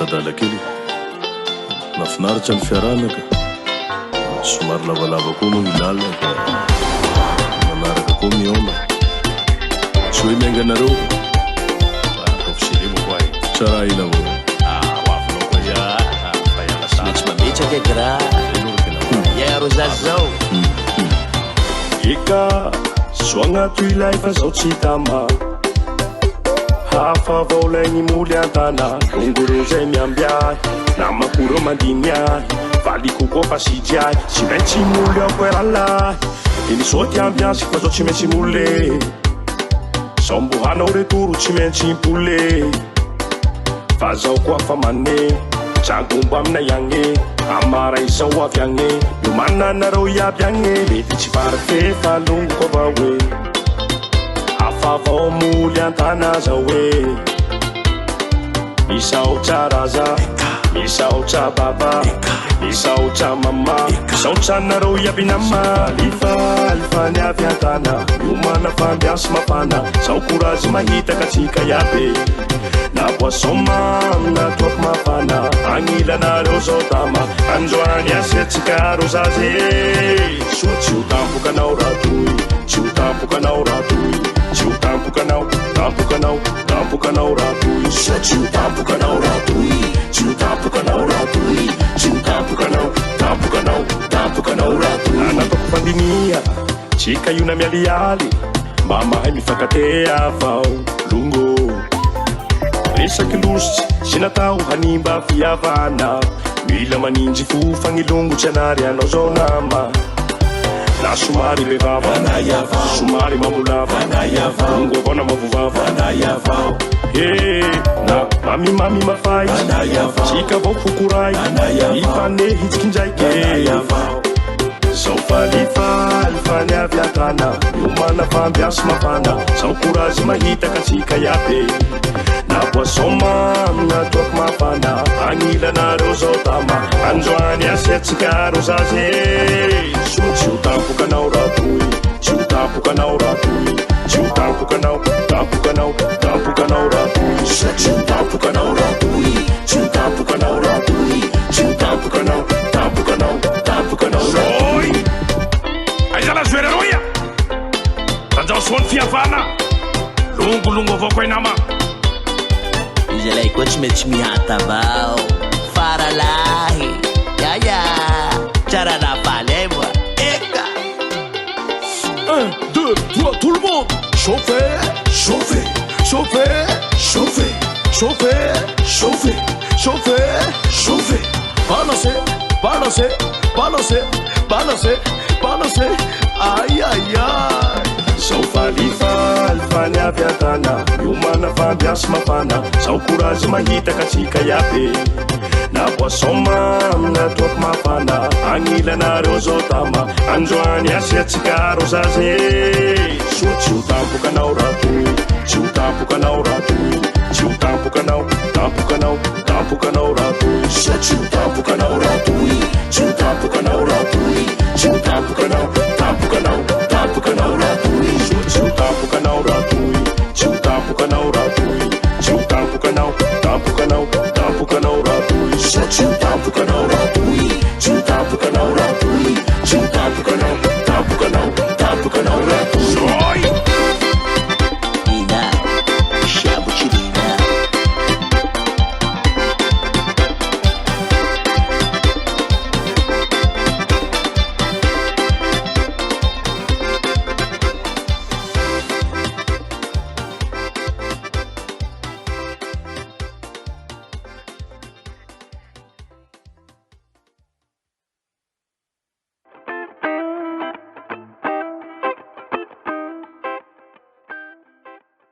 tadala kely nafinaritra ny fiarahana ka somary lavalava koa moa milalina ka manaraka koa miona tsy hoe mianganareo atao fiseremako ay tsara ila mo hoafinao koa ia fa iala sa metsy mametraka eky raha iaro zazy zao eka so agnato ilay fa zao tsy tama hafa vaolaigny moly antana longoreo zay miambiahy namakoreo mandiny ahy valiko koa fa sidiahy tsy maintsy moly ako eralahy de misaoty ambiansy fa zao tsy maintsy mole zao mbohanao retoro tsy maintsy impole fa zao koa fa mane jagombo aminay agny amara izao avy agny io mananareo iaby agny mety tsy parfe fa longo koa va hoe afavao moly antana zao hoe misaotra raza misaotra baba misaotra mama misaotra nareo iaby nama lifa ny avy antana io mana fambiasy mafana zao courage mahita ka tsika iaby na boisson mamina toako mafana agnilanareo zao tama androany asiatsika rozazy soa tsy ho tampokanao ratoy tsy ho tampokanao ratoy tsy ho tampokanao tampokanao ratoy soa tsy ho tampokanao ratoy tsy ho tampokanao ratoy tsy ho tampokanao ratoy anatako fandinia tsika io na mialialy mba mahay mifankatea avao longo resaky lositsy sy natao hanimba fiavana mila maninjy fo fagnilongotsy anary anao zao nama na somary bevava somary mamolava longo avao na mavovava na mamimamy mafay tsika avao fokoray ifane hitsiky ndraiky zao falifa ny avy antana io mana fambiasy mafana zao courage mahita ka tsika iaby na boisson mamina toako mafana agnilanareo zao tama androany asiatsika rozazy soa tsy ho tampokanao ratoy tsy ho tampokanao ratoy tsy ho tampokanao ratoy soa tsy ho tampokanao ratoy tsy ho tampokanao ratoy tsy ho tampokanao ratoy aizala zoeraroia tanjao soany fiavana longolongo avao koa nama izy alay koa tsy maintsy mihata avao faralahy yaya tsara nafaly moi eka 1, 2, 3, tout le monde chauffer chauffer chauffer chauffer chauffer chauffer chauffer chauffer balancer balancer balancer balancer balancer aïe aïe aïe zao falifa ny avy antana io mana fambiasy mafana zao courage mahita ka tsika iaby na boisson mamina toako mafana agnilanareo zao tama androany asiatsika rozazy soa tsy ho tampokanao ratoy tsy ho tampokanao ratoy tsy ho tampokanao